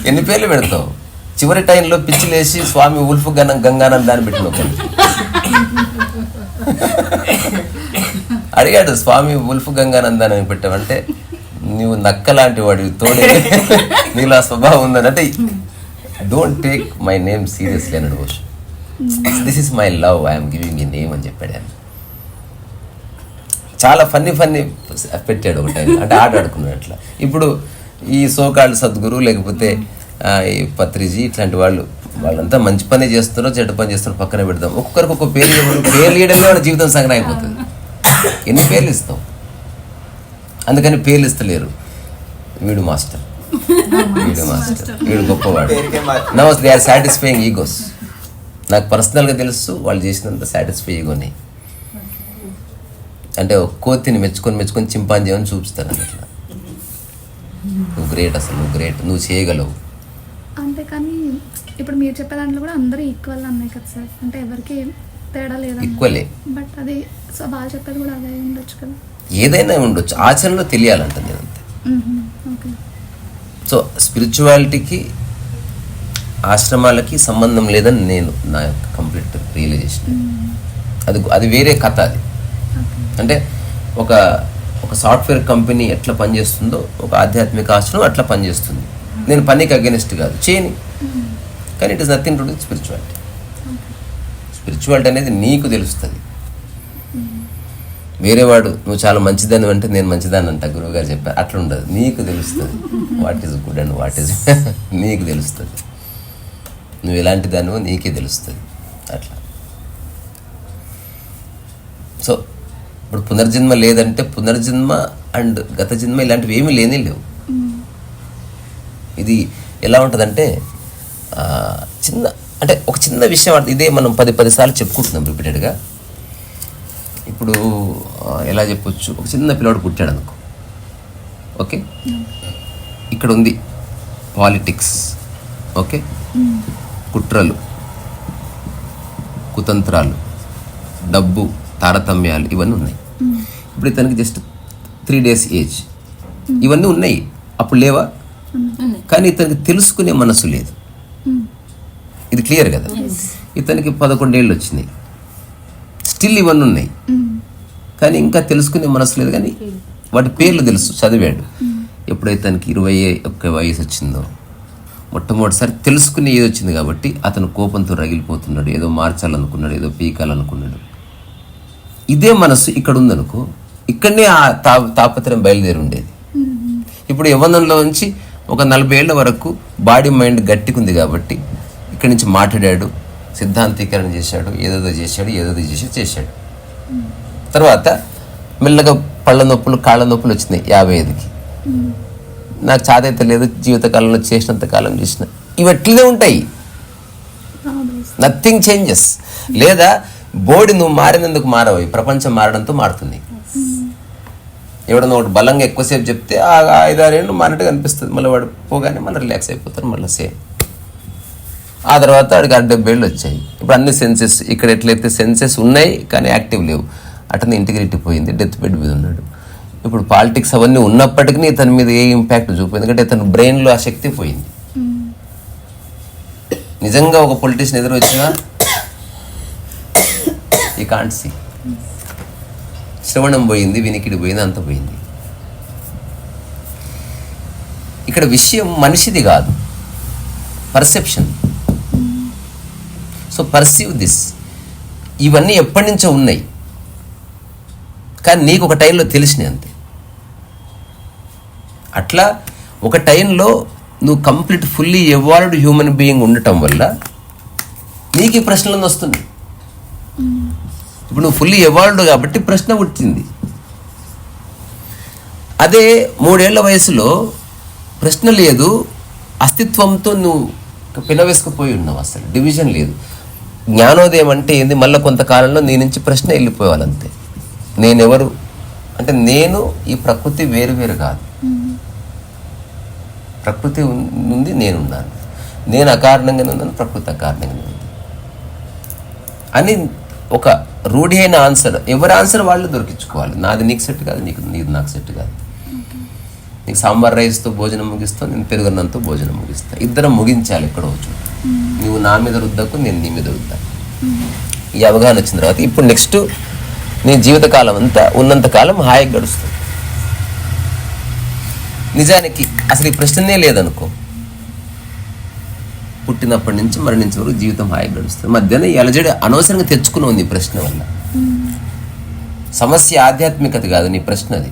ఎన్ని పేర్లు పెడతావు? చివరి టైంలో పిచ్చిలేసి స్వామి ఉల్ఫ్ గంగానందాన్ని పెట్టిన ఒకటి అడిగాడు, స్వామి ఉల్ఫ్ గంగానందాన్ని పెట్టావంటే నువ్వు నక్క లాంటి వాడి తోడే నీలో ఆ స్వభావం ఉందని. అంటే don't take my name seriously అన్నాడు Osho. This is my love, I'm giving a name అని చెప్పాడు ఆయన. చాలా ఫన్నీ పెట్టాడు ఒక టైం, అంటే ఆడుకున్నాడు అట్లా. ఇప్పుడు ఈ సోకాళ్ళు సద్గురు లేకపోతే ఈ పత్రిజీ ఇట్లాంటి వాళ్ళంతా మంచి పని చేస్తున్నారో చెడ్డ పని చేస్తున్నారో పక్కన పెడదాం. ఒక్కొక్కరికి ఒక్కొక్క పేర్లు ఇవ్వడంలో వాళ్ళ జీవితం సగం అయిపోతుంది. ఎన్ని పేర్లు ఇస్తాం? అందుకని పేర్లు ఇస్తలేరు. వీడు మాస్టర్, వీడు మాస్టర్, వీడు గొప్పవాడు. No they are satisfying egos. నాకు పర్సనల్గా తెలుసు వాళ్ళు చేసినంత సాటిస్ఫై ఈగోని. అంటే ఒక కోతిని మెచ్చుకొని చింపాంజీ అని చూపిస్తారు అట్లా. నువ్వు గ్రేట్, అసలు నువ్వు గ్రేట్, నువ్వు చేయగలవు. అంతేకాని ఇప్పుడు మీరు చెప్పే దాంట్లో కూడా అందరూ ఈక్వల్ అన్నాయి కదా సార్, అంటే ఎవరికి తేడా లేదా? ఈక్వలే. బట్ అది సో వాళ్ళు చెప్పేది కూడా అదే ఉండొచ్చు కదా. ఏదైనా ఉండొచ్చు, ఆచరణలో తెలియాలంట నేను అంతే. ఓకే. సో స్పిరిచువాలిటీకి ఆశ్రమాలకి సంబంధం లేదని నేను నా యొక్క కంప్లీట్ రియలైజేషన్. అది వేరే కథ. అది అంటే ఒక సాఫ్ట్వేర్ కంపెనీ ఎట్లా పనిచేస్తుందో ఒక ఆధ్యాత్మిక ఆశ్రమం అట్లా పనిచేస్తుంది. నేను పనికి అగెనిస్ట్ కాదు, చేయని, కానీ it is nothing to do with spirituality. Spirituality అనేది నీకు తెలుస్తుంది. వేరేవాడు నువ్వు చాలా మంచిదాన్ని అంటే నేను మంచిదాన్ని అంట, గురువు గారు చెప్పారు, అట్లా ఉండదు. నీకు తెలుస్తుంది what is good and what is నీకు తెలుస్తుంది. నువ్వు ఎలాంటి దానివో నీకే తెలుస్తుంది అట్లా. సో ఇప్పుడు పునర్జన్మ లేదంటే పునర్జన్మ అండ్ గత జన్మ ఇలాంటివి ఏమీ లేవు. ఇది ఎలా ఉంటుందంటే ఒక చిన్న విషయం, ఇదే మనం 10 సార్లు చెప్పుకుంటున్నాం రిపీటెడ్గా. ఇప్పుడు ఎలా చెప్పొచ్చు, ఒక చిన్న పిల్లవాడు పుట్టాడు అనుకో, ఓకే, ఇక్కడ ఉంది పాలిటిక్స్, ఓకే, కుట్రలు, కుతంత్రాలు, డబ్బు, తారతమ్యాలు ఇవన్నీ ఉన్నాయి. ఇప్పుడు ఇతనికి జస్ట్ 3 days ఏజ్, ఇవన్నీ ఉన్నాయి, అప్పుడు లేవా? కానీ ఇతనికి తెలుసుకునే మనసు లేదు. ఇది క్లియర్ కదా. ఇతనికి 11 ఏళ్ళు వచ్చినాయి, స్టిల్ ఇవన్నీ ఉన్నాయి, కానీ ఇంకా తెలుసుకునే మనసు లేదు. కానీ వాటి పేర్లు తెలుసు, చదివాడు. ఎప్పుడైతే తనకి 21 వయసు వచ్చిందో మొట్టమొదటిసారి తెలుసుకునే ఏది వచ్చింది కాబట్టి అతను కోపంతో రగిలిపోతున్నాడు, ఏదో మార్చాలనుకున్నాడు, ఏదో పీకాలనుకున్నాడు. ఇదే మనసు ఇక్కడ ఉందనుకో, ఇక్కడనే ఆ తాపత్రయం బయలుదేరి ఉండేది. ఇప్పుడు యవ్వనంలో నుంచి ఒక 40 ఏళ్ల వరకు బాడీ మైండ్ గట్టికుంది కాబట్టి ఇక్కడి నుంచి మాట్లాడాడు, సిద్ధాంతీకరణ చేశాడు, ఏదేదో చేశాడు. తర్వాత మెల్లగా పళ్ళ నొప్పులు, కాళ్ళ నొప్పులు వచ్చినాయి 55కి. నాకు చాదైతే లేదు, జీవితకాలంలో చేసినంత కాలం చేసిన ఇవి ఎట్లనే ఉంటాయి, నథింగ్ చేంజెస్. లేదా బోడి నువ్వు మారినందుకు మారవు, ప్రపంచం మారడంతో మారుతుంది. ఎవడన్నా ఒకటి బలంగా ఎక్కువసేపు చెప్తే 5-6 ఏళ్ళు మారినట్టుగా అనిపిస్తుంది, మళ్ళీ వాడు పోగానే మళ్ళీ రిలాక్స్ అయిపోతారు, మళ్ళీ సేమ్. ఆ తర్వాత వాడికి 70 ఏళ్ళు వచ్చాయి. ఇప్పుడు అన్ని సెన్సెస్, ఇక్కడ ఎట్లయితే సెన్సెస్ ఉన్నాయి కానీ యాక్టివ్ లేవు, అతని ఇంటిగ్రిటీ పోయింది, డెత్ బెడ్ మీద ఉన్నాడు. ఇప్పుడు పాలిటిక్స్ అవన్నీ ఉన్నప్పటికీ ఇతని మీద ఏ ఇంపాక్ట్ చూపింది, ఎందుకంటే ఇతని బ్రెయిన్లో ఆ శక్తి పోయింది. నిజంగా ఒక పొలిటీషియన్ ఎదురు వచ్చినా ఈ కాంట్ సీ, శ్రవణం పోయింది, వినికిడి పోయింది, అంత పోయింది. ఇక్కడ విషయం మనిషిది కాదు, పర్సెప్షన్. So perceive this. ఇవన్నీ ఎప్పటి నుంచో ఉన్నాయి, కానీ నీకు ఒక టైంలో తెలిసినాయి అంతే. అట్లా ఒక టైంలో నువ్వు complete fully evolved human being ఉండటం వల్ల నీకు ఈ ప్రశ్నలను వస్తున్నాయి. ఇప్పుడు నువ్వు ఫుల్లీ ఎవాల్వ్డ్ కాబట్టి ప్రశ్న వచ్చింది. అదే 3 ఏళ్ల వయసులో ప్రశ్న లేదు, అస్తిత్వంతో నువ్వు పిలవేసుకుపోయి ఉన్నావు, అసలు డివిజన్ లేదు. జ్ఞానోదయం అంటే ఏంది, మళ్ళీ కొంతకాలంలో నీ నుంచి ప్రశ్న వెళ్ళిపోవాలంతే. నేనెవరు అంటే, నేను ఈ ప్రకృతి వేరు కాదు, ప్రకృతి ఉంది, నేనున్నాను, నేను అకారణంగానే ఉన్నాను, ప్రకృతి అకారణంగానే ఉంది అని ఒక రూఢి అయిన ఆన్సర్. ఎవరి ఆన్సర్ వాళ్ళు దొరికించుకోవాలి. నాది నీకు సెట్ కాదు, నీది నాకు సెట్ కాదు. నీకు సాంబార్ రైస్తో భోజనం ముగిస్తావు, నేను పెరుగన్నంతో భోజనం ముగిస్తాను. ఇద్దరం ముగించాలి ఎక్కడో చోటు. నువ్వు నా మీద రుద్దకు, నేను నీ మీద రుద్దాను. ఈ అవగాహన వచ్చిన తర్వాత ఇప్పుడు నెక్స్ట్ నీ జీవితకాలం అంతా ఉన్నంతకాలం హాయిగా గడుస్తుంది. నిజానికి అసలు ఈ ప్రశ్ననే లేదనుకో, పుట్టినప్పటి నుంచి మరణించే వరకు జీవితం హాయిగా గడుస్తుంది. మధ్యాహ్నం ఈ అలజడి అనవసరంగా తెచ్చుకున్నావు నీ ప్రశ్న వల్ల. సమస్య ఆధ్యాత్మికత కాదు, నీ ప్రశ్న అది.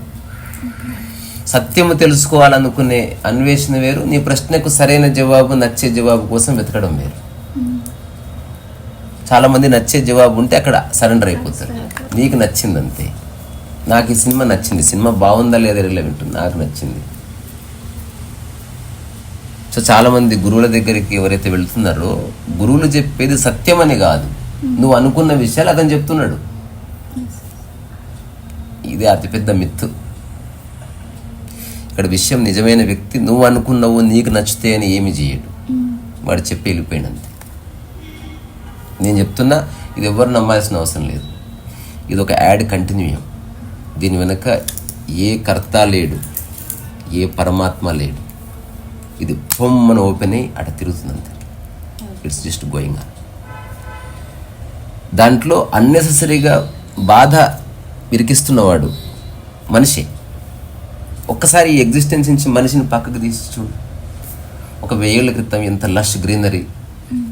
సత్యము తెలుసుకోవాలనుకునే అన్వేషణ వేరు, నీ ప్రశ్నకు సరైన జవాబు, నచ్చే జవాబు కోసం వెతకడం వేరు. చాలామంది నచ్చే జవాబు ఉంటే అక్కడ సరెండర్ అయిపోతారు. నీకు నచ్చిందంతే. నాకు ఈ సినిమా నచ్చింది, సినిమా బాగుందా లేదా రిలవెంట్, నాకు నచ్చింది. సో చాలామంది గురువుల దగ్గరికి ఎవరైతే వెళ్తున్నారో గురువులు చెప్పేది సత్యమని కాదు, నువ్వు అనుకున్న విషయాలు అతను చెప్తున్నాడు. ఇది అతిపెద్ద మిత్తు. ఇక్కడ విషయం నిజమైన వ్యక్తి నువ్వు అనుకున్నావు నీకు నచ్చితే అని ఏమి చేయడు, వాడు చెప్పి వెళ్ళిపోయినంతే. నేను చెప్తున్నా, ఇది ఎవరు నమ్మాల్సిన అవసరం లేదు. ఇది ఒక యాడ్ కంటిన్యూయం. దీని వెనక ఏ కర్త లేడు, ఏ పరమాత్మ లేడు. ఇది పొమ్మన ఓపెన్ అయ్యి అట తిరుగుతుందంతే. It's just going on. దాంట్లో అన్నెసెసరీగా బాధ ఇరికిస్తున్నవాడు మనిషి. ఒక్కసారి ఈ ఎగ్జిస్టెన్స్ నుంచి మనిషిని పక్కకు తీసి చూడు. ఒక 1000 ఏళ్ల క్రితం ఎంత లష్ గ్రీనరీ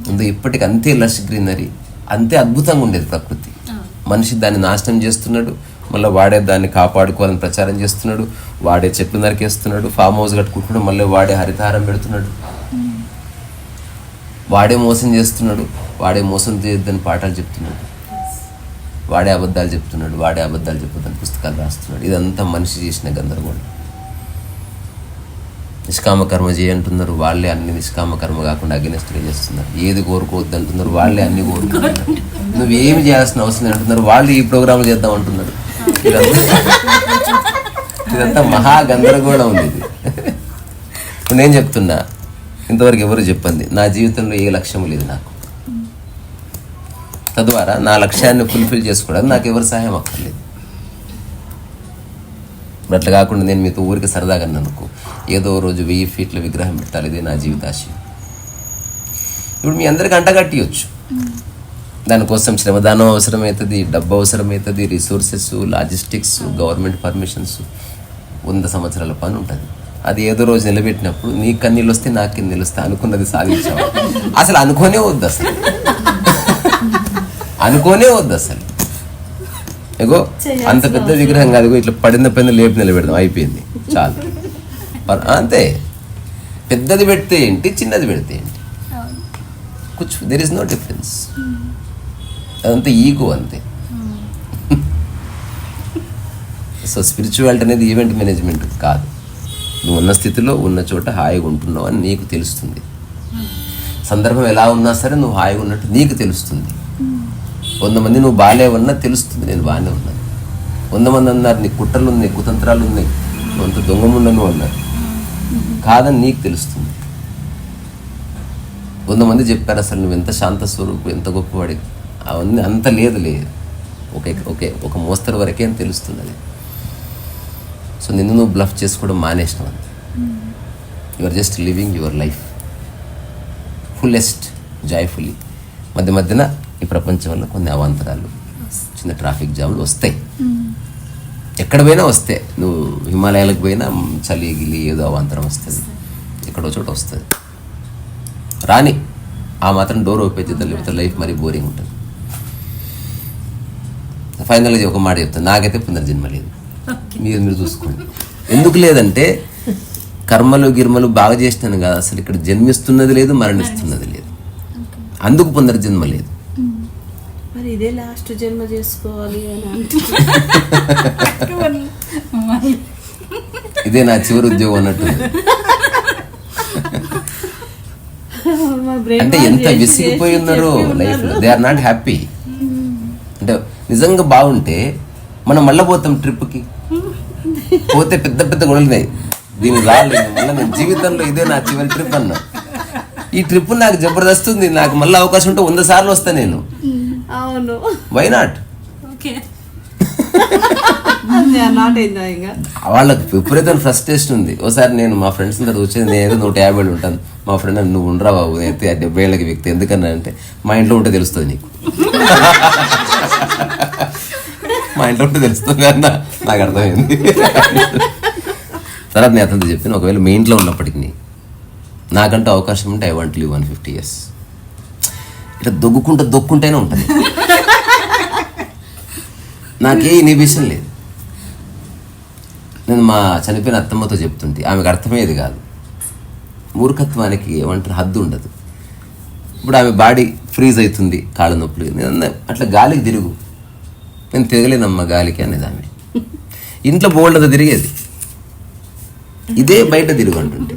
ఉందో ఇప్పటికి అంతే లష్ గ్రీనరీ, అంతే అద్భుతంగా ఉండేది ప్రకృతి. మనిషి దాన్ని నాశనం చేస్తున్నాడు, మళ్ళీ వాడే దాన్ని కాపాడుకోవాలని ప్రచారం చేస్తున్నాడు, వాడే చెట్లు నరికేస్తున్నాడు, ఫామ్ హౌస్ కట్టుకుంటున్నాడు, మళ్ళీ వాడే హరితహారం పెడుతున్నాడు, వాడే మోసం చేస్తున్నాడు, వాడే మోసం చేయొద్దని పాఠాలు చెప్తున్నాడు, వాడే అబద్ధాలు చెప్తున్నాడు, వాడే అబద్ధాలు చెప్పొద్దని పుస్తకాలు రాస్తున్నాడు. ఇదంతా మనిషి చేసిన గందరగోళం. నిష్కామ కర్మ చేయంటున్నారు, వాళ్ళే అన్ని నిష్కామ కర్మ కాకుండా అగెనిస్ట్గా చేస్తున్నారు. ఏది కోరుకోవద్దు అంటున్నారు, వాళ్ళే అన్ని కోరుకుంటున్నారు. నువ్వేమి చేయాల్సిన అవసరం లేదు అంటున్నారు, వాళ్ళు ఈ ప్రోగ్రామ్ చేద్దాం అంటున్నారు. ఇదంతా మహా గందరగోళం ఉంది. ఇది ఇప్పుడు నేను చెప్తున్నా, ఇంతవరకు ఎవరు చెప్పండి, నా జీవితంలో ఏ లక్ష్యం లేదు నాకు. తద్వారా నా లక్ష్యాన్ని ఫుల్ఫిల్ చేసుకోవడానికి నాకు ఎవరు సహాయం అక్కర్లేదు. అట్లా కాకుండా నేను మీతో ఊరికి సరదాగా అనుకో, ఏదో రోజు 1000 ఫీట్ల విగ్రహం పెట్టాలి, ఇదే నా జీవితాశయం. ఇప్పుడు మీ అందరికి అంటగట్టియచ్చు. దానికోసం శ్రమదానం అవసరమవుతుంది, డబ్బు అవసరమవుతుంది, రిసోర్సెస్, లాజిస్టిక్స్, గవర్నమెంట్ పర్మిషన్స్, 100 సంవత్సరాల పని ఉంటుంది. అది ఏదో రోజు నిలబెట్టినప్పుడు నీకు కన్నీళ్ళు వస్తే నాకు కన్నీళ్ళు వస్తే అనుకున్నది సాధించావు. అసలు అనుకోనే వద్దు, అసలు అనుకోనే వద్దు అసలు. ఎగో అంత పెద్ద విగ్రహం కాదు, ఇట్లా పడిన పెద్ద లేపి నిలబెడదాం, అయిపోయింది చాలు. అంతే. పెద్దది పెడితే ఏంటి, చిన్నది పెడితే ఏంటి, కుచ్ దెర్ ఇస్ నో డిఫరెన్స్. అదంతా ఈగో అంతే. సో స్పిరిచువాలిటీ అనేది ఈవెంట్ మేనేజ్మెంట్ కాదు. నువ్వు ఉన్న స్థితిలో ఉన్న చోట హాయిగా ఉంటున్నావు అని నీకు తెలుస్తుంది. సందర్భం ఎలా ఉన్నా సరే నువ్వు హాయిగా ఉన్నట్టు నీకు తెలుస్తుంది. 100 మంది నువ్వు బాగాలేవన్నా తెలుస్తుంది నేను బాగానే ఉన్నాను. 100 మంది అన్నారు నీ కుట్రలు ఉన్నాయి, కుతంత్రాలు ఉన్నాయి, నువ్వు అంత దొంగముండను అన్నారు. కాదని నీకు తెలుస్తుంది. 100 మంది చెప్పారు అసలు నువ్వు ఎంత శాంత స్వరూపు, ఎంత గొప్పవాడి, అవన్నీ అంత లేదు. ఒక మోస్తరు వరకే అని తెలుస్తుంది అది. సో నిన్ను నువ్వు బ్లఫ్ చేసుకోవడం మానేసినావు అంతే. You are just living your life fullest joyfully. మధ్యన ఈ ప్రపంచం వల్ల కొన్ని అవాంతరాలు, చిన్న ట్రాఫిక్ జామ్లు వస్తాయి, ఎక్కడ పోయినా వస్తాయి. నువ్వు హిమాలయాలకు పోయినా చలి గిలి ఏదో అవాంతరం వస్తుంది, ఎక్కడో చోట వస్తుంది. రాని ఆ మాత్రం డోర్ ఓపెన్ చేద్దాం, లేకపోతే లైఫ్ మరీ బోరింగ్ ఉంటుంది. ఫైనల్గా ఒక మాట చెప్తాను, నాకైతే పునర్జన్మ లేదు. మీరు చూసుకోండి. ఎందుకు లేదంటే కర్మలు గిర్మలు బాగా చేసినాను కదా, అసలు ఇక్కడ జన్మిస్తున్నది లేదు, మరణిస్తున్నది లేదు, అందుకు పునర్జన్మ లేదు. మరి ఇదే లాస్ట్ జన్మ చేసుకోవాలి అని ఇదే నా చివరి ఉద్యోగం అన్నట్టు. అంటే ఎంత విసిగిపోయి ఉన్నారో లైఫ్లో, దే ఆర్ నాట్ హ్యాపీ. అంటే నిజంగా బాగుంటే మనం మళ్ళీ పోతాం ట్రిప్కి, పోతే పెద్ద పెద్ద గొడవలున్నాయి, దీన్ని రాలేదు మళ్ళీ నేను జీవితంలో ఇదే నా చివరి ట్రిప్ అన్నా. ఈ ట్రిప్ నాకు జబర్దస్త్ ఉంది, నాకు మళ్ళీ అవకాశం ఉంటే 100 సార్లు వస్తా నేను. అవును, వై నాట్? వాళ్ళకి విపరీతం ఫ్రస్ట్రేషన్ ఉంది. ఒకసారి నేను మా ఫ్రెండ్స్ అందరూ వచ్చేది, నేను ఏదో 150 ఉంటాను, మా ఫ్రెండ్ అని నువ్వు ఉండరా బాబు, అయితే 70 ఏళ్ళకి వ్యక్తి ఎందుకన్నా అంటే, మా ఇంట్లో ఉంటే తెలుస్తుంది నీకు, మా ఇంట్లో ఉంటే తెలుస్తుంది అన్న, నాకు అర్థమైంది. తర్వాత నేను అతనితో చెప్పాను, ఒకవేళ మీ ఇంట్లో ఉన్నప్పటికీ నాకంటూ అవకాశం ఉంటే ఐ వాంట్ లివ్ 150 years. ఇట్లా దొక్కుంటేనే ఉంటుంది, నాకే ఇన్హిబిషన్ లేదు. నేను మా చనిపోయిన అత్తమ్మతో చెప్తుంటే ఆమెకు అర్థమయ్యేది కాదు. మూర్ఖత్వానికి ఏమంటారు హద్దు ఉండదు. ఇప్పుడు ఆమె బాడీ ఫ్రీజ్ అవుతుంది, కాళ్ళ నొప్పులు, నేను అట్లా గాలికి తిరుగు, నేను తిరగలేనమ్మా గాలికి అనేది ఆమె. ఇంట్లో బోల్డ్ తిరిగేది, ఇదే బయట తిరుగు అంటుంటే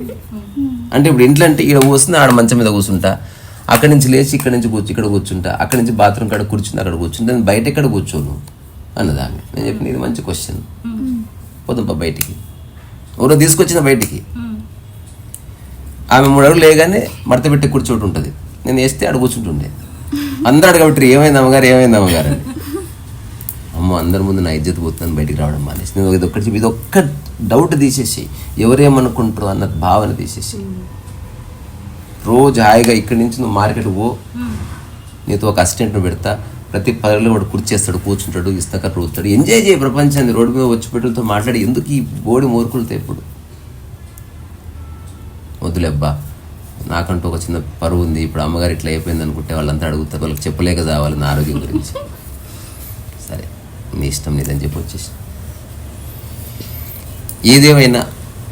అంటే ఇప్పుడు ఇంట్లో అంటే ఇక్కడ కూర్చుని ఆడ మంచం మీద కూర్చుంటా, అక్కడి నుంచి లేచి ఇక్కడ నుంచి ఇక్కడ కూర్చుంటా, అక్కడి నుంచి బాత్రూమ్ కాడ కూర్చుంటే అక్కడ కూర్చుంటా, నేను బయట ఎక్కడ కూర్చోను అన్నది ఆమె. నేను చెప్పిన ఇది మంచి క్వశ్చన్, పోదాంపా బయటికి, ఎవరో తీసుకొచ్చిన బయటికి. ఆమె 3 అడుగులు లేగానే మడత పెట్టి కూర్చోటి ఉంటుంది, నేను వేస్తే ఆడ కూర్చుంటుండే. అందరూ అడగబట్టి ఏమైంది అమ్మగారు అని. అమ్మ అందరి ముందు నా ఇజ్జత్ పోతుందని బయటికి రావడం మానేసి నేను ఇది ఒక్క డౌట్ తీసేసి ఎవరేమనుకుంటారో అన్న భావన తీసేసి రోజు హాయిగా ఇక్కడి నుంచి నువ్వు మార్కెట్ పో, నీతో ఒక అసిస్టెంట్ను పెడతా, ప్రతి 10 రోజులు వాడు కూర్చేస్తాడు, కూర్చుంటాడు, ఇస్తాక రోజుతాడు, ఎంజాయ్ చేయి ప్రపంచాన్ని. రోడ్డు మీద వచ్చి పెట్టులతో మాట్లాడి ఎందుకు ఈ బోడి మోర్కులతో ఎప్పుడు వద్దులేబ్బా, నాకంటూ ఒక చిన్న పరువు ఉంది, ఇప్పుడు అమ్మగారు ఇట్లా అయిపోయింది అనుకుంటే వాళ్ళంతా అడుగుతారు, వాళ్ళకి చెప్పలేక చావాలి నా ఆరోగ్యం గురించి. సరే నీ ఇష్టం నీదని చెప్పి వచ్చేసి ఏదేమైనా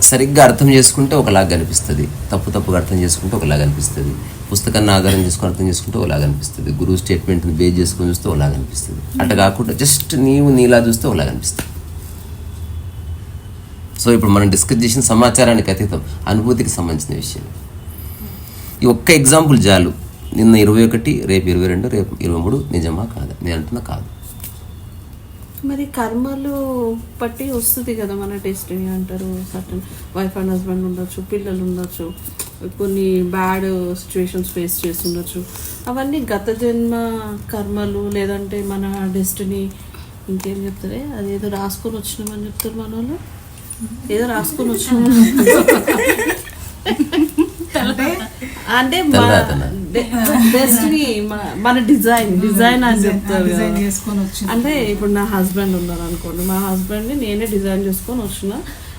సరిగ్గా అర్థం చేసుకుంటే ఒకలాగా అనిపిస్తుంది, తప్పుగా అర్థం చేసుకుంటే ఒకలాగా అనిపిస్తుంది, పుస్తకాన్ని ఆధారం చేసుకుని అర్థం చేసుకుంటే ఒకలాగా అనిపిస్తుంది, గురువు స్టేట్మెంట్ని బేస్ చేసుకొని చూస్తే ఒకలాగా అనిపిస్తుంది. అట్లా కాకుండా జస్ట్ నీలా చూస్తే ఒకలాగా అనిపిస్తుంది. సో ఇప్పుడు మనం డిస్కస్ చేసిన సమాచారానికి అతీతం అనుభూతికి సంబంధించిన విషయం. ఈ ఒక్క ఎగ్జాంపుల్ చాలు. నిన్న 21, రేపు 22, రేపు 23 నిజమా కాదా? నేను అంటున్నా కాదు. మరి కర్మలు బట్టి వస్తుంది కదా మన డెస్టినీ అంటారు. సర్టన్ వైఫ్ అండ్ హస్బెండ్ ఉండొచ్చు, పిల్లలు ఉండొచ్చు, కొన్ని బ్యాడ్ సిచ్యువేషన్స్ ఫేస్ చేసి ఉండొచ్చు. అవన్నీ గత జన్మ కర్మలు, లేదంటే మన డెస్టినీ. ఇంకేం చెప్తారే, అదేదో రాసుకొని వచ్చినామని చెప్తారు మన వాళ్ళు, ఏదో రాసుకొని వచ్చినాము అంటే డెస్టినీ, మన డిజైన్ అని చెప్తారు. అంటే ఇప్పుడు నా హస్బెండ్ ఉన్నారు అనుకోండి, మా హస్బెండ్ని నేనే డిజైన్ చేసుకొని వచ్చిన,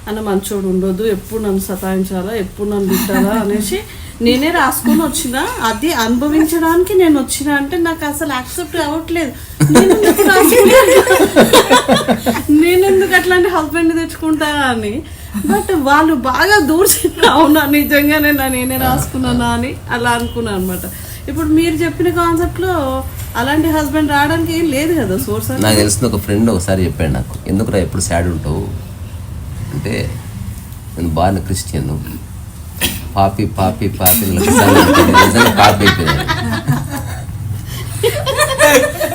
అన్న మంచోడు ఉండొద్దు, ఎప్పుడు నన్ను సతాయించాలా, ఎప్పుడు నన్ను తిట్టాలా అనేసి నేనే రాసుకొని వచ్చిన. అది అనుభవించడానికి నేను వచ్చిన అంటే నాకు అసలు యాక్సెప్ట్ అవ్వట్లేదు. నేను ఎందుకు అట్లాంటి హస్బెండ్ తెచ్చుకుంటా అని. బట్ వాళ్ళు బాగా దూర్చిన, అవునా నిజంగానే నేనే రాసుకున్నానా అని అలా అనుకున్నాను అనమాట. ఇప్పుడు మీరు చెప్పిన కాన్సెప్ట్ లో అలాంటి హస్బెండ్ రావడానికి ఏం లేదు కదా సోర్స్. నాకు తెలిసిన ఒక ఫ్రెండ్ ఒకసారి చెప్పాడు నాకు, ఎందుకురా ఎప్పుడు సాడ్ ఉంటావు అంటే, నేను బాగా క్రిస్టియన్, పాపి పాపి పాపి నిజంగా పాపి అయిపోయాను.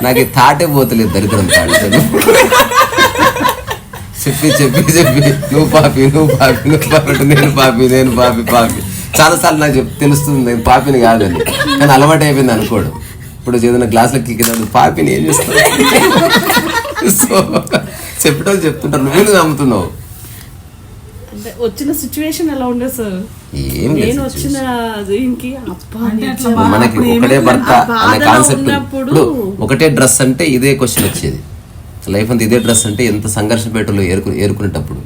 నాకు ఈ తాటే పోతలేదు, దరిద్రం తాడు. చెప్పి నువ్వు పాపి నేను పాపి చాలాసార్లు నాకు తెలుస్తుంది నేను పాపిని కాదని, కానీ అలవాటు అయిపోయింది అనుకోడు. ఇప్పుడు ఏదైనా గ్లాసులకి కింద పాపిని ఏం చేస్తావు. సో చెప్పేటోళ్ళు చెప్తుంటారు, నువ్వు నమ్ముతున్నావు. వచ్చిన సిచ్యువేషన్ ఎలా ఉండే సార్, ఏం నేను వచ్చిన దీనికి మనకి ఒకటే భర్త అనే కాన్సెప్ట్. ఇప్పుడు ఒకటే డ్రెస్ అంటే ఇదే క్వశ్చన్ వచ్చేది, లైఫ్ అంతా ఇదే డ్రెస్ అంటే ఎంత సంఘర్షణ పేటలో ఏరుకునేటప్పుడు,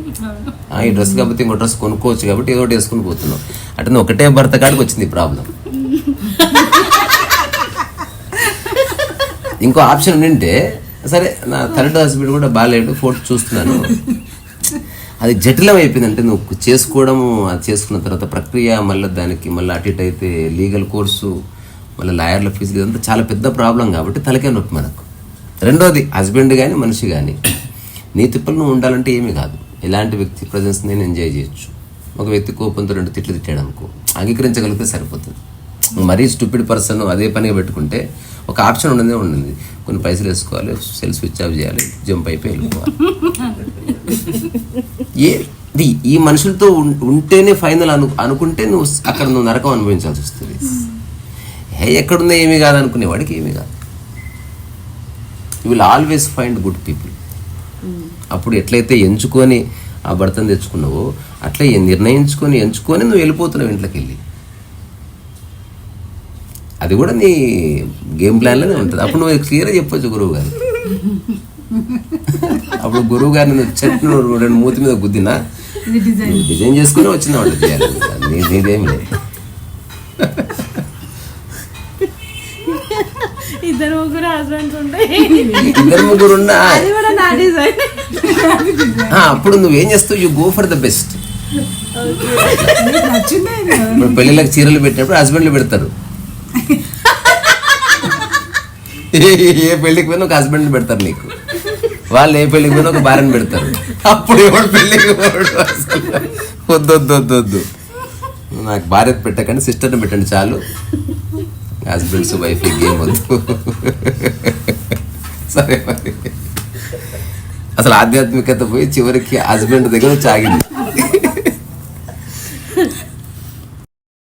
ఈ డ్రెస్ కాబట్టి ఇంకో డ్రెస్ కొనుక్కోవచ్చు కాబట్టి ఏదో ఒకటి వేసుకుని పోతున్నావు. అంటే ఒకటే భర్త కాడికి వచ్చింది ఈ ప్రాబ్లం. ఇంకో ఆప్షన్ ఉండింటే సరే, నా థర్డ్ హస్బెండ్ కూడా బాగాలేడు, ఫోటో చూస్తున్నాను, అది జటిలం అయిపోయింది. అంటే నువ్వు చేసుకోవడము, అది చేసుకున్న తర్వాత ప్రక్రియ, మళ్ళీ దానికి మళ్ళీ అటు ఇటు అయితే లీగల్ కోర్సు, మళ్ళీ లాయర్ల ఫీజు, ఇదంతా చాలా పెద్ద ప్రాబ్లం కాబట్టి తలకే నొప్పి మనకు. రెండోది, హస్బెండ్ కానీ మనిషి కానీ నీ తిప్పలు నువ్వు ఉండాలంటే ఏమీ కాదు, ఇలాంటి వ్యక్తి ప్రజెన్స్ నేను ఎంజాయ్ చేయొచ్చు. ఒక వ్యక్తి కోపంతో 2 తిట్లు తిట్టాడు అనుకో, అంగీకరించగలిగితే సరిపోతుంది. మరీ స్టూపిడ్ పర్సన్ అదే పనిగా పెట్టుకుంటే ఒక ఆప్షన్ ఉండింది, కొన్ని పైసలు వేసుకోవాలి, సెల్ స్విచ్ ఆఫ్ చేయాలి, జంప్ అయిపోయి వెళ్ళిపోవాలి. ఈ మనుషులతో ఉంటేనే ఫైనల్ అనుకుంటే నువ్వు అక్కడ నరకం అనుభవించాల్సి వస్తుంది. ఎక్కడుందో ఏమీ కాదు అనుకునేవాడికి ఏమీ కాదు. You will always find good people. అప్పుడు ఎట్లయితే ఎంచుకొని ఆ భర్తను తెచ్చుకున్నావో అట్లా ఎంచుకొని నువ్వు వెళ్ళిపోతున్నావు ఇంట్లోకి వెళ్ళి. అది కూడా నీ గేమ్ ప్లాన్లోనే ఉంటుంది. అప్పుడు నువ్వు క్లియర్గా చెప్పొచ్చు గురువు గారు. అప్పుడు గురువు గారిని నువ్వు చెట్టు 2 మూతి మీద గుద్దినా డిజైన్ చేసుకుని వచ్చిన వాళ్ళు చేయాలి, నీదేం లేదు. ఇద్దరు ముగ్గురు ఉన్నా అప్పుడు నువ్వేం చేస్తావు, you go for the best. ఇప్పుడు పెళ్ళిళ్ళకి చీరలు పెట్టినప్పుడు హస్బెండ్లు పెడతారు, ఏ పెళ్లికి పోయినా ఒక హస్బెండ్ పెడతారు నీకు, వాళ్ళు ఏ పెళ్లికి పోయినా ఒక భార్యను పెడతారు. అప్పుడు ఎవడు పెళ్లికి వద్దు, నాకు భార్య పెట్టకండి, సిస్టర్ని పెట్టండి చాలు. హస్బెండ్స్ వైఫ్ గేమ్ వద్దు. సరే మరి అసలు ఆధ్యాత్మికత పోయి చివరికి హస్బెండ్ దగ్గర వచ్చి ఆగింది.